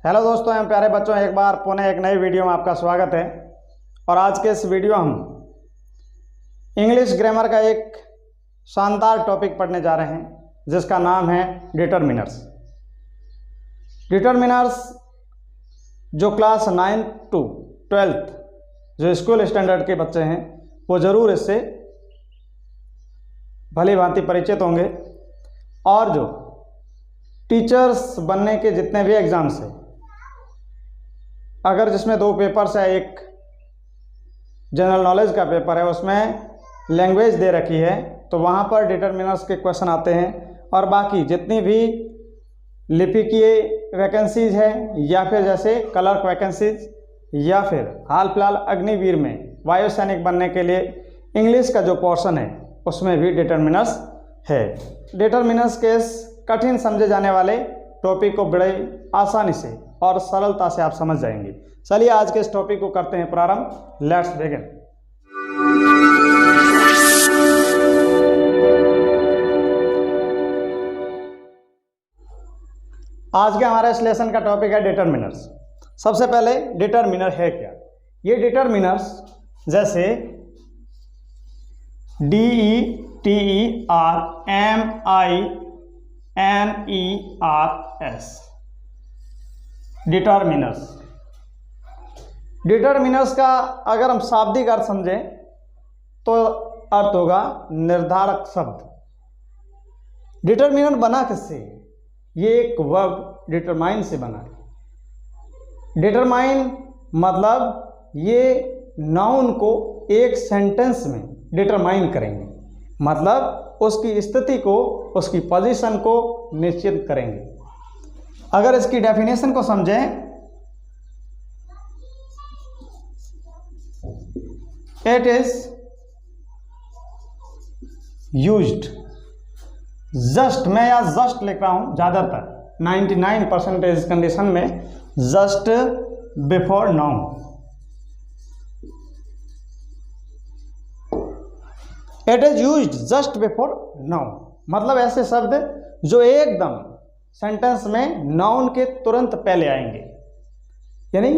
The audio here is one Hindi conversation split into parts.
हेलो दोस्तों एवं प्यारे बच्चों, एक बार पुनः एक नई वीडियो में आपका स्वागत है। और आज के इस वीडियो हम इंग्लिश ग्रामर का एक शानदार टॉपिक पढ़ने जा रहे हैं जिसका नाम है डिटरमिनर्स। डिटरमिनर्स जो क्लास 9 to 12 जो स्कूल स्टैंडर्ड के बच्चे हैं वो ज़रूर इससे भली भांति परिचित होंगे। और जो टीचर्स बनने के जितने भी एग्ज़ाम्स हैं, अगर जिसमें 2 पेपर्स है, एक जनरल नॉलेज का पेपर है, उसमें लैंग्वेज दे रखी है, तो वहाँ पर डिटरमिनर्स के क्वेश्चन आते हैं। और बाकी जितनी भी लिपिकीय वैकेंसीज है या फिर जैसे क्लर्क वैकेंसीज या फिर हाल फिलहाल अग्निवीर में वायुसैनिक बनने के लिए इंग्लिश का जो पोर्शन है उसमें भी डिटरमिनर्स है। डिटरमिनर्स के इस कठिन समझे जाने वाले टॉपिक को बड़े आसानी से और सरलता से आप समझ जाएंगे। चलिए आज के इस टॉपिक को करते हैं प्रारंभ। Let's begin. आज के हमारे इस लेसन का टॉपिक है डिटरमिनर्स। सबसे पहले डिटरमिनर है क्या? ये डिटरमिनर्स जैसे DETERMINERS डिटरमिनर्स का अगर हम शाब्दिक अर्थ समझें तो अर्थ होगा निर्धारक शब्द। डिटरमिनर बना किससे? ये एक वर्ब डिटरमाइन से बना है। डिटरमाइन मतलब ये नाउन को एक सेंटेंस में डिटरमाइन करेंगे, मतलब उसकी स्थिति को, उसकी पोजीशन को निश्चित करेंगे। अगर इसकी डेफिनेशन को समझें, इट इज यूज्ड जस्ट, मैं यहाँ जस्ट लिख रहा हूं, ज्यादातर 99% कंडीशन में just before noun. It is used just before noun मतलब ऐसे शब्द जो एकदम सेंटेंस में नाउन के तुरंत पहले आएंगे, यानी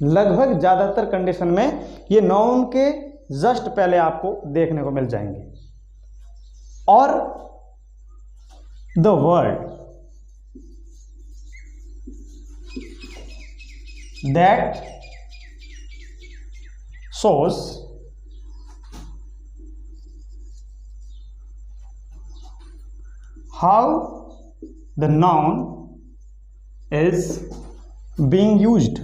लगभग ज़्यादातर कंडीशन में ये नाउन के जस्ट पहले आपको देखने को मिल जाएंगे। और the word that shows how the noun is being used,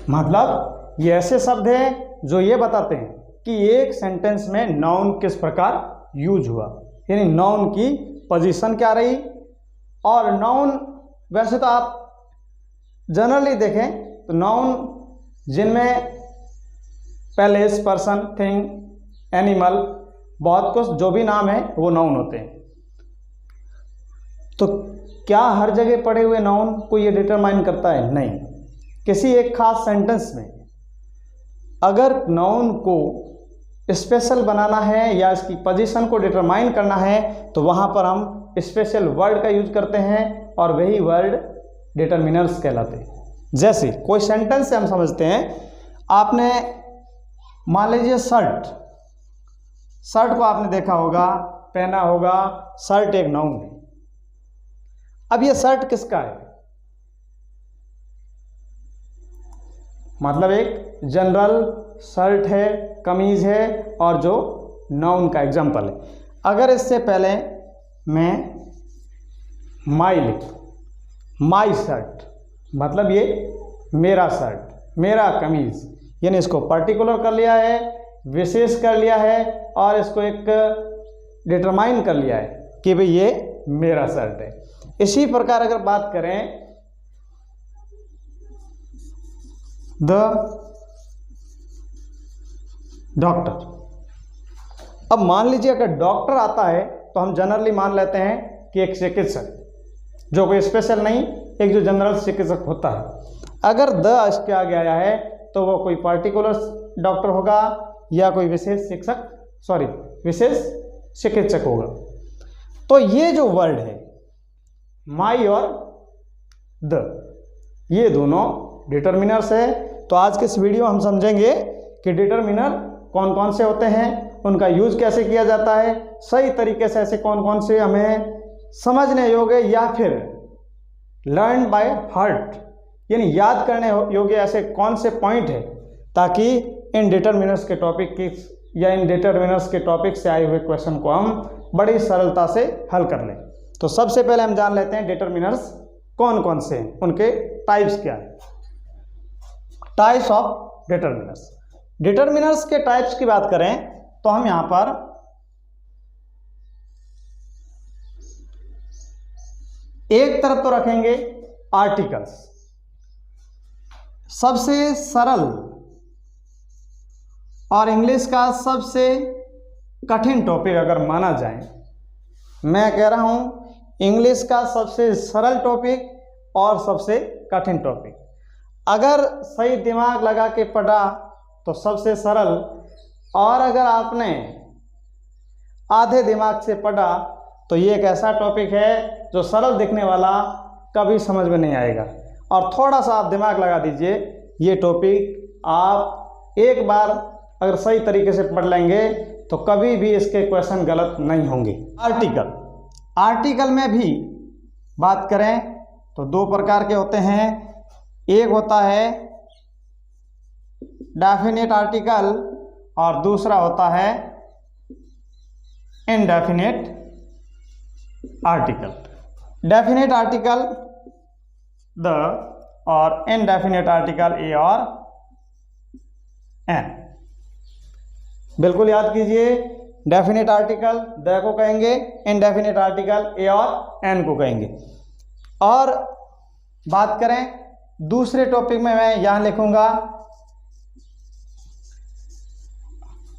मतलब ये ऐसे शब्द हैं जो ये बताते हैं कि एक सेंटेंस में नाउन किस प्रकार यूज हुआ, यानी नाउन की पोजीशन क्या रही। और नाउन वैसे तो आप जनरली देखें तो नाउन जिनमें प्लेस, पर्सन, थिंग, एनिमल, बहुत कुछ जो भी नाम है वो नाउन होते हैं। तो क्या हर जगह पड़े हुए नाउन को ये डिटरमाइन करता है? नहीं। किसी एक खास सेंटेंस में अगर नाउन को स्पेशल बनाना है या इसकी पोजीशन को डिटरमाइन करना है तो वहाँ पर हम स्पेशल वर्ड का यूज करते हैं और वही वर्ड डिटरमिनर्स कहलाते हैं। जैसे कोई सेंटेंस से हम समझते हैं, आपने मान लीजिए शर्ट को आपने देखा होगा, पहना होगा, शर्ट एक नाउन है। अब ये शर्ट किसका है? मतलब एक जनरल शर्ट है, कमीज है और जो नाउन का एग्जाम्पल है। अगर इससे पहले मैं माई लिख, माई शर्ट मतलब ये मेरा शर्ट, मेरा कमीज, यानी इसको पर्टिकुलर कर लिया है, विशेष कर लिया है और इसको एक डिटरमाइन कर लिया है कि भाई ये मेरा शर्ट है। इसी प्रकार अगर बात करें द डॉक्टर, अब मान लीजिए अगर डॉक्टर आता है तो हम जनरली मान लेते हैं कि एक चिकित्सक, जो कोई स्पेशल नहीं, एक जो जनरल चिकित्सक होता है। अगर द इसके आगे आया है तो वो कोई पर्टिकुलर डॉक्टर होगा या कोई विशेष चिकित्सक होगा। तो ये जो वर्ड है माई और द, ये दोनों डिटर्मिनर्स है। तो आज के इस वीडियो हम समझेंगे कि डिटर्मिनर कौन कौन से होते हैं, उनका यूज कैसे किया जाता है, सही तरीके से ऐसे कौन कौन से हमें समझने योग्य या फिर लर्न बाय हार्ट यानी याद करने योग्य ऐसे कौन से पॉइंट है, ताकि इन डिटर्मिनर्स के टॉपिक की या इन डिटर्मिनर्स के टॉपिक से आए हुए क्वेश्चन को हम बड़ी सरलता से हल कर लें। तो सबसे पहले हम जान लेते हैं डिटर्मिनर्स कौन कौन से हैं, उनके टाइप्स क्या है। Types of determiners. डिटर्मिनर्स के टाइप्स की बात करें तो हम यहां पर एक तरफ तो रखेंगे आर्टिकल्स। सबसे सरल और इंग्लिश का सबसे कठिन टॉपिक अगर माना जाए, मैं कह रहा हूं इंग्लिश का सबसे सरल टॉपिक और सबसे कठिन टॉपिक। अगर सही दिमाग लगा के पढ़ा तो सबसे सरल, और अगर आपने आधे दिमाग से पढ़ा तो ये एक ऐसा टॉपिक है जो सरल दिखने वाला कभी समझ में नहीं आएगा। और थोड़ा सा आप दिमाग लगा दीजिए, ये टॉपिक आप एक बार अगर सही तरीके से पढ़ लेंगे तो कभी भी इसके क्वेश्चन गलत नहीं होंगे। आर्टिकल। आर्टिकल में भी बात करें तो दो प्रकार के होते हैं। एक होता है डेफिनेट आर्टिकल और दूसरा होता है indefinite article. Definite article the और इनडेफिनेट आर्टिकल ए और एन। बिल्कुल याद कीजिए, डेफिनेट आर्टिकल द को कहेंगे, इनडेफिनेट आर्टिकल ए और एन को कहेंगे। और बात करें दूसरे टॉपिक में, मैं यहां लिखूंगा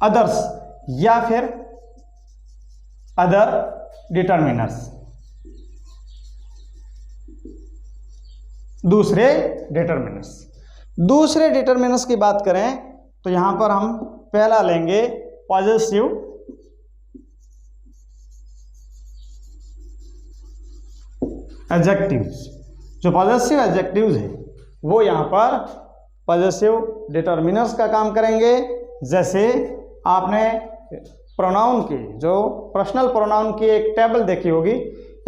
अदर्स या फिर अदर डिटर्मिनर्स। दूसरे डिटर्मिनर्स। दूसरे डिटर्मिनर्स की बात करें तो यहां पर हम पहला लेंगे पॉजेसिव एडजेक्टिव्स। जो पॉजेसिव एडजेक्टिव्स है वो यहां पर पॉजेसिव डिटर्मिनर्स का काम करेंगे। जैसे आपने प्रोनाउन की, जो पर्सनल प्रोनाउन की एक टेबल देखी होगी,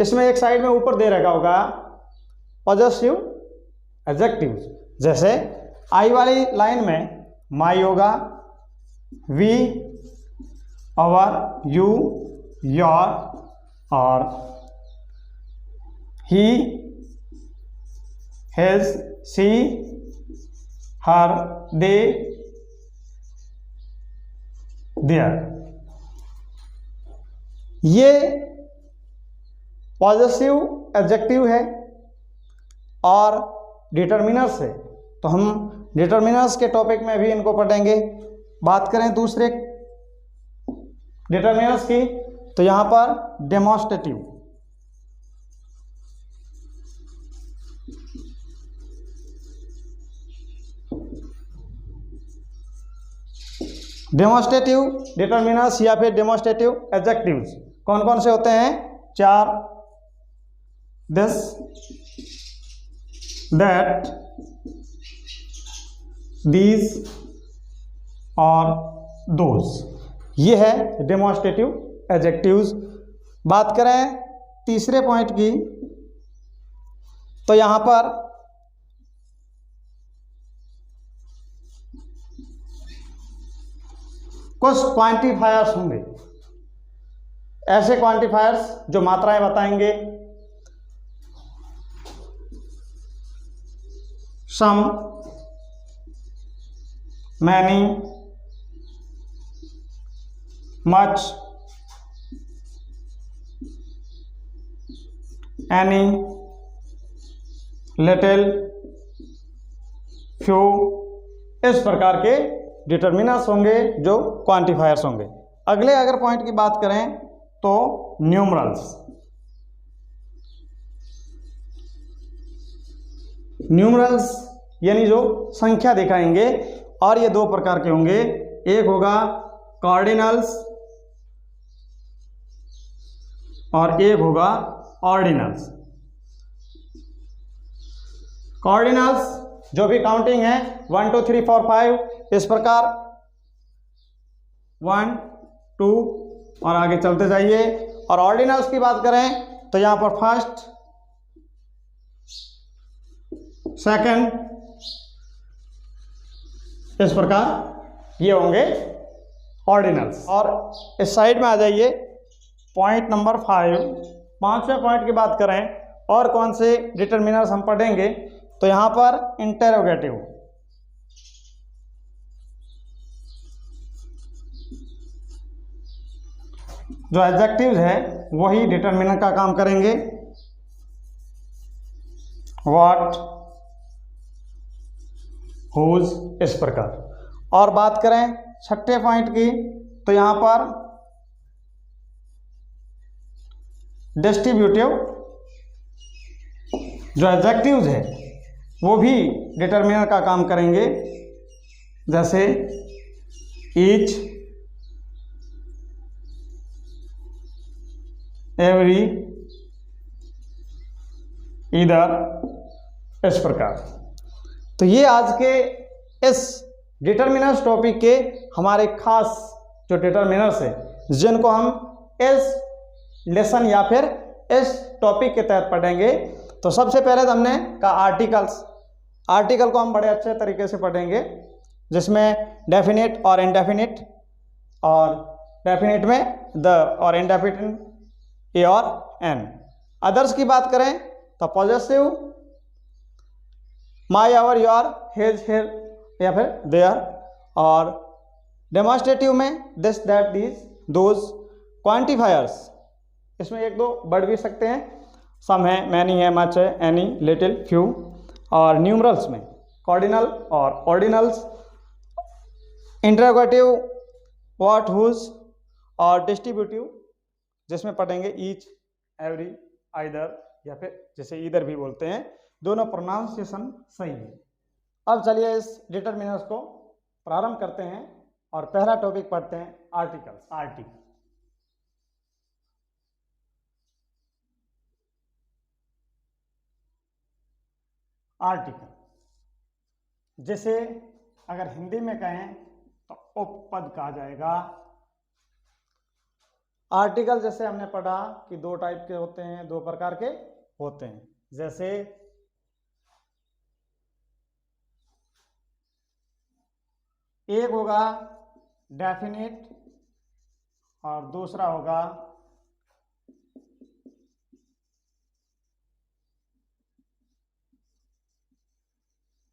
इसमें एक साइड में ऊपर दे रखा होगा पॉजेसिव एडजेक्टिव्स। जैसे आई वाली लाइन में माई होगा, वी, आवर, यू, योर, और he, his, she, her, they, their. ये पॉजेसिव एडजेक्टिव है और डिटर्मिनर्स है। तो हम डिटर्मिनर्स के टॉपिक में भी इनको पढ़ेंगे। बात करें दूसरे डिटर्मिनर्स की तो यहां पर डेमोस्ट्रेटिव। डेमोस्ट्रेटिव डिटर्मिनर्स या फिर डेमोस्ट्रेटिव एडजेक्टिव्स कौन कौन से होते हैं? चार। दिस, दैट, दीज और दोज। ये है डेमोस्ट्रेटिव एडजेक्टिव्स। बात करें तीसरे पॉइंट की तो यहां पर कुछ क्वांटिफायर्स होंगे, ऐसे क्वांटिफायर्स जो मात्राएं बताएंगे। Some, many, much, any, little, few, इस प्रकार के डिटर्मिनर्स होंगे जो क्वांटिफायर्स होंगे। अगले अगर पॉइंट की बात करें तो न्यूमरल्स। न्यूमरल्स यानी जो संख्या दिखाएंगे, और ये दो प्रकार के होंगे। एक होगा कार्डिनल्स और एक होगा ऑर्डिनल्स। कॉर्डिनल्स जो भी काउंटिंग है 1 2 3 4 5 इस प्रकार 1 2 और आगे चलते जाइए। और ऑर्डिनल्स की बात करें तो यहां पर फर्स्ट, सेकंड, इस प्रकार ये होंगे ऑर्डिनल्स। और इस साइड में आ जाइए, पॉइंट नंबर 5, पांचवें पॉइंट की बात करें और कौन से डिटरमिनर्स हम पढ़ेंगे तो यहां पर इंटेरोगेटिव, जो एडजेक्टिव्स है वही डिटरमिनर का काम करेंगे। व्हाट, हुज, इस प्रकार। और बात करें छठे पॉइंट की तो यहां पर डिस्ट्रीब्यूटिव, जो एडजेक्टिव्स है वो भी डिटरमिनर का काम करेंगे, जैसे ईच, एवरी, ईदर, इस प्रकार। तो ये आज के इस डिटरमिनर्स टॉपिक के हमारे खास जो डिटरमिनर्स है जिनको हम इस लेसन या फिर इस टॉपिक के तहत पढ़ेंगे। तो सबसे पहले तो हमने कहा आर्टिकल्स। आर्टिकल को हम बड़े अच्छे तरीके से पढ़ेंगे, जिसमें डेफिनेट और इनडेफिनेट, और डेफिनेट में द और इनडेफिनेट ए और एन। अदर्स की बात करें तो possessive, my, our, your, his, her या फिर देयर। और डेमोन्स्ट्रेटिव में this, that, these, those. Quantifiers, इसमें एक दो बढ़ भी सकते हैं, सम है, मैनी है, मच है, एनी, लिटिल, फ्यू। और न्यूमरल्स में कॉर्डिनल और ऑर्डिनल्स। Interrogative what, whose. और डिस्ट्रीब्यूटिव जिसमें पढ़ेंगे ईच, एवरी, आइदर या फिर जैसे इधर भी बोलते हैं, दोनों प्रोनाउंसिएशन सही है। अब चलिए इस डिटरमिनर्स को प्रारंभ करते हैं और पहला टॉपिक पढ़ते हैं आर्टिकल्स। आर्टिकल, आर्टिकल जिसे अगर हिंदी में कहें तो उपपद कहा जाएगा। आर्टिकल जैसे हमने पढ़ा कि दो टाइप के होते हैं, दो प्रकार के होते हैं, जैसे एक होगा डेफिनेट और दूसरा होगा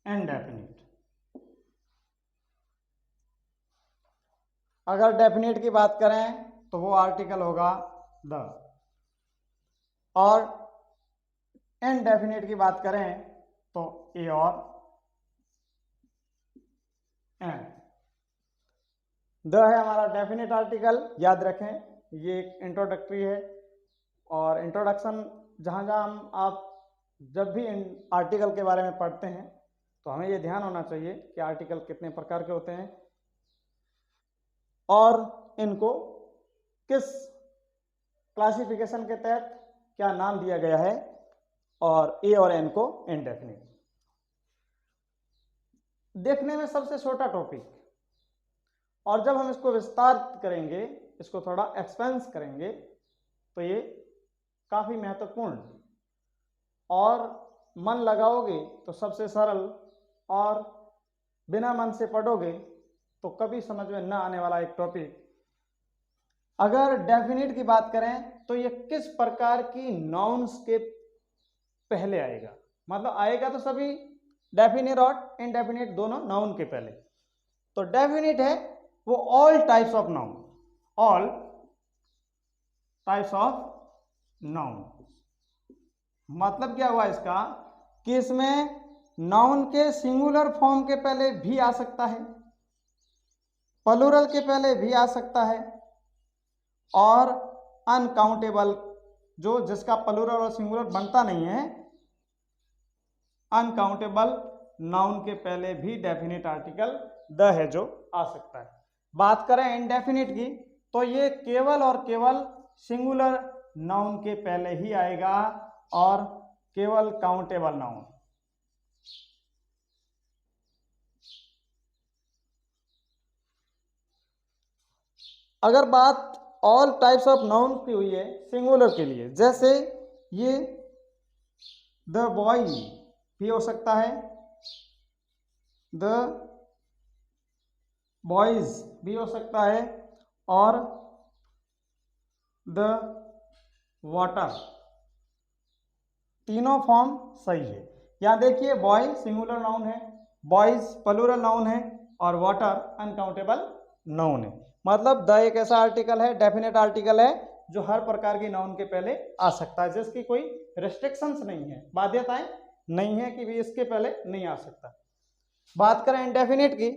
इनडेफिनेट। अगर डेफिनेट की बात करें तो वो आर्टिकल होगा द, और इनडेफिनेट की बात करें तो ए और एन। द है हमारा डेफिनेट आर्टिकल, याद रखें ये एक इंट्रोडक्टरी है। और इंट्रोडक्शन जहाँ जहाँ हम आप जब भी आर्टिकल के बारे में पढ़ते हैं तो हमें ये ध्यान होना चाहिए कि आर्टिकल कितने प्रकार के होते हैं और इनको किस क्लासिफिकेशन के तहत क्या नाम दिया गया है, और ए और एन को इनडेफिनेट। देखने में सबसे छोटा टॉपिक, और जब हम इसको विस्तार करेंगे, इसको थोड़ा एक्सपेंस करेंगे तो ये काफी महत्वपूर्ण, और मन लगाओगे तो सबसे सरल, और बिना मन से पढ़ोगे तो कभी समझ में न आने वाला एक टॉपिक। अगर डेफिनेट की बात करें तो ये किस प्रकार की नाउन्स के पहले आएगा, मतलब आएगा तो सभी डेफिनेट और इनडेफिनेट दोनों नाउन के पहले। तो डेफिनेट है वो all types of noun, all types of noun. मतलब क्या हुआ इसका कि इसमें नाउन के सिंगुलर फॉर्म के पहले भी आ सकता है, प्लूरल के पहले भी आ सकता है, और अनकाउंटेबल जो जिसका प्लूरल और सिंगुलर बनता नहीं है, अनकाउंटेबल नाउन के पहले भी डेफिनेट आर्टिकल द है जो आ सकता है। बात करें इनडेफिनेट की तो ये केवल और केवल सिंगुलर नाउन के पहले ही आएगा और केवल काउंटेबल नाउन, अगर बात ऑल टाइप्स ऑफ नाउन की हुई है सिंगुलर के लिए, जैसे ये द बॉय भी हो सकता है, द बॉयज भी हो सकता है, और द वाटर, तीनों फॉर्म सही है। यहां देखिए बॉय सिंगुलर नाउन है, बॉयज प्लूरल नाउन है, और वाटर अनकाउंटेबल नाउन है। मतलब द एक ऐसा आर्टिकल है, डेफिनेट आर्टिकल है, जो हर प्रकार की नाउन के पहले आ सकता है, जिसकी कोई रेस्ट्रिक्शंस नहीं है, बाध्यताएं नहीं है कि भी इसके पहले नहीं आ सकता। बात करें इंडेफिनिट की,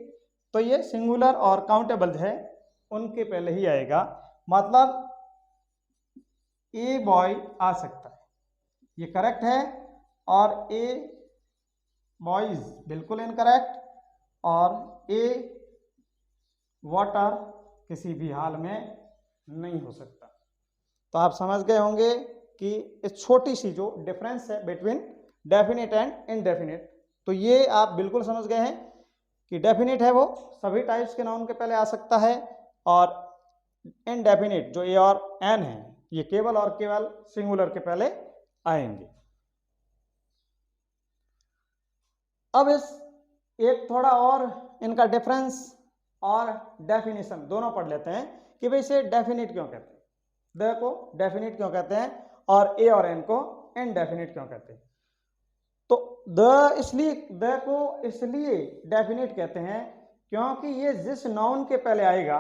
तो ये सिंगुलर और काउंटेबल है, उनके पहले ही आएगा। मतलब ए बॉय आ सकता है, ये करेक्ट है, और ए बॉयज बिल्कुल इनकरेक्ट, और ए वाटर किसी भी हाल में नहीं हो सकता। तो आप समझ गए होंगे कि इस छोटी सी जो डिफरेंस है बिटवीन डेफिनेट एंड इनडेफिनेट, तो ये आप बिल्कुल समझ गए हैं कि डेफिनेट है वो सभी टाइप्स के नाउन के पहले आ सकता है, और इनडेफिनेट जो ए और एन है ये केवल और केवल सिंगुलर के पहले आएंगे। अब इस एक थोड़ा और इनका डिफरेंस और डेफिनेशन दोनों पढ़ लेते हैं कि भाई इसे डेफिनेट क्यों कहते हैं, द को डेफिनेट क्यों कहते हैं, और ए और एन को इनडेफिनेट क्यों कहते हैं। तो द को इसलिए डेफिनेट कहते हैं क्योंकि ये जिस नाउन के पहले आएगा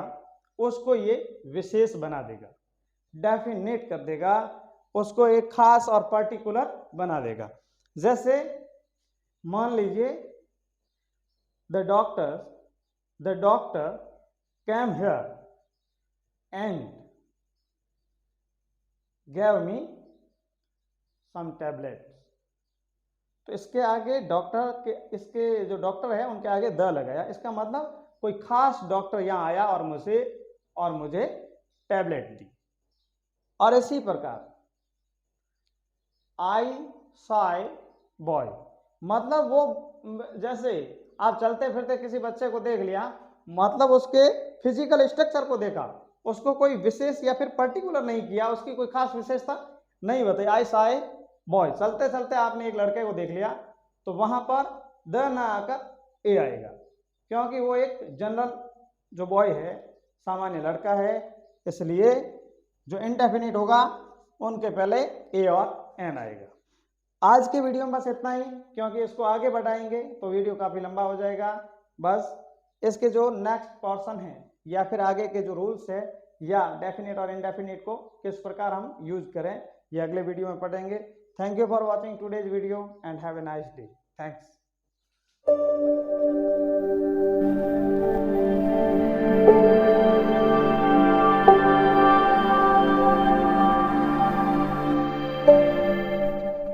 उसको ये विशेष बना देगा, डेफिनेट कर देगा, उसको एक खास और पर्टिकुलर बना देगा। जैसे मान लीजिए the doctor came here and gave me some tablets, तो इसके आगे डॉक्टर के, इसके जो डॉक्टर है उनके आगे द लगाया, इसका मतलब कोई खास डॉक्टर यहाँ आया और मुझे टैबलेट दी। और इसी प्रकार आई साई बॉय, मतलब वो जैसे आप चलते फिरते किसी बच्चे को देख लिया, मतलब उसके फिजिकल स्ट्रक्चर को देखा, उसको कोई विशेष या फिर पर्टिकुलर नहीं किया, उसकी कोई खास विशेषता नहीं बताई। आई साई बॉय, चलते चलते आपने एक लड़के को देख लिया, तो वहां पर द ना आकर ए आएगा, क्योंकि वो एक जनरल जो बॉय है, सामान्य लड़का है, इसलिए जो इनडेफिनिट होगा उनके पहले ए और एन आएगा। आज के वीडियो में बस इतना ही, क्योंकि इसको आगे बढ़ाएंगे तो वीडियो काफ़ी लंबा हो जाएगा। बस इसके जो नेक्स्ट पोर्शन है या फिर आगे के जो रूल्स है या डेफिनेट और इनडेफिनेट को किस प्रकार हम यूज करें, ये अगले वीडियो में पढ़ेंगे। Thank you for watching today's video and have a nice day. Thanks.